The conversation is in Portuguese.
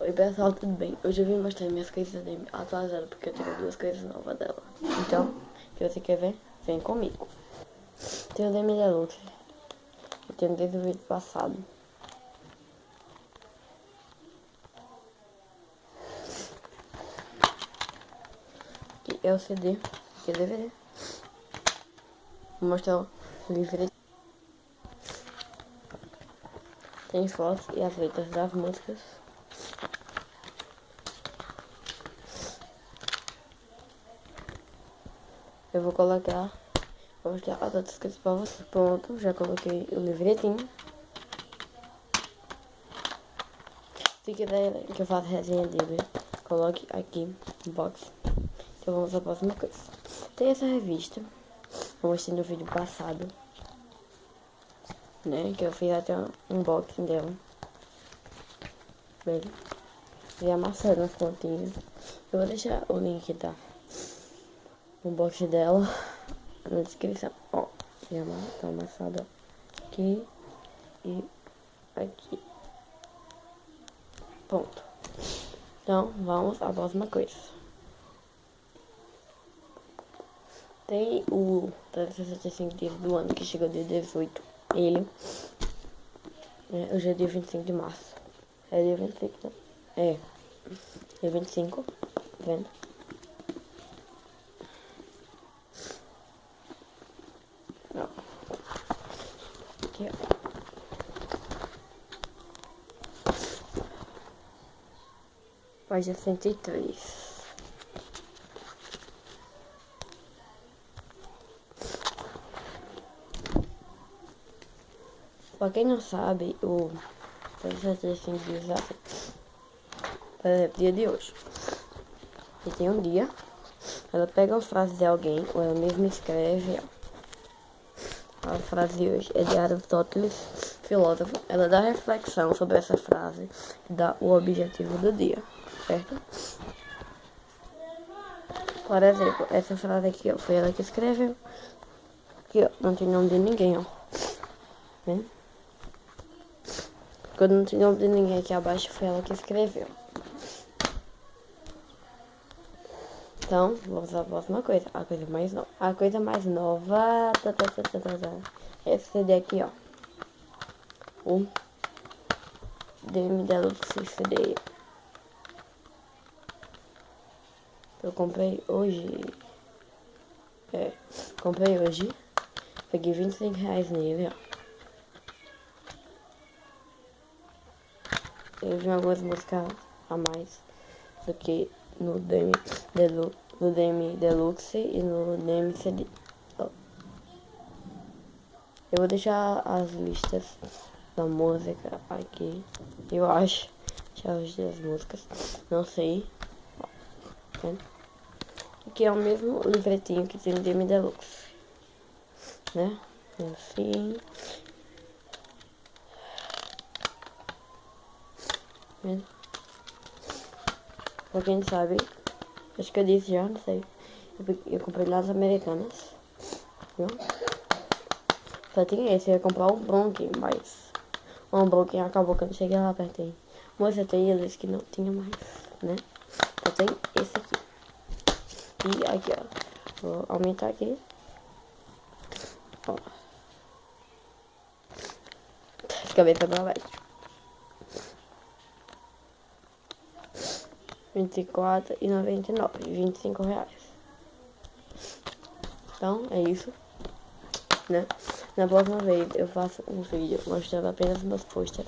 Oi pessoal, tudo bem? Hoje eu vim mostrar minhas coisas atualizadas porque eu tenho duas coisas novas dela. Então, se você quer ver, vem comigo. Tenho o Demi Deluxe. Eu tenho desde o vídeo passado. Aqui é o CD, aqui é o DVD. Vou mostrar o livro. Tem fotos e as letras das músicas. Eu vou colocar, vou mostrar as outras coisas pra você. Pronto, já coloquei o livretinho. Se quiser que eu faça resenha dele, coloque aqui no box. Então vamos à próxima coisa. Tem essa revista, eu mostrei no vídeo passado, né? Que eu fiz até um unboxing dela. Bem, e amassando as pontinhas. Eu vou deixar o link da unboxing dela na descrição. Ó, tá amassada aqui e aqui. Ponto. Então, vamos à próxima coisa. Tem o 365 dias do ano, que chegou dia 18. Ele, hoje é dia 25 de março. É dia 25, né? É. Dia 25, tá vendo? Não. Aqui, ó. Página 103. Pra quem não sabe, o 365 dias, por exemplo, dia de hoje. E tem um dia, ela pega uma frase de alguém, ou ela mesma escreve, ó. A frase de hoje é de Aristóteles, filósofo. Ela dá reflexão sobre essa frase e dá o objetivo do dia, certo? Por exemplo, essa frase aqui, ó, foi ela que escreveu. Aqui, ó, não tem nome de ninguém, ó. Vendo? Quando não tem nome de ninguém aqui abaixo, foi ela que escreveu. Então, vamos à próxima coisa. A coisa mais nova. A coisa mais nova. Esse CD aqui, ó. O Demi Deluxe CD. Eu comprei hoje. Comprei hoje. Peguei R$25 nele, ó. Eu vi algumas músicas a mais do que no Demi Deluxe e no Demi CD. Eu vou deixar as listas da música aqui. Eu acho. Deixa eu ver as músicas. Não sei. Aqui é o mesmo livretinho que tem no Demi Deluxe, né? Assim. Vendo? Pra quem não sabe, acho que eu disse já, não sei. Eu comprei lá nas Americanas, viu? Só tinha esse, eu ia comprar o Bronx, mas o Bronx acabou que eu não cheguei lá perto aí. Moça, tem eles que não tinha mais, né? Só tem esse aqui. E aqui, ó. Vou aumentar aqui. Ó. As cabeças pra baixo. R$24,99. R$25. Então, é isso, né? Na próxima vez eu faço um vídeo mostrando apenas meus posters.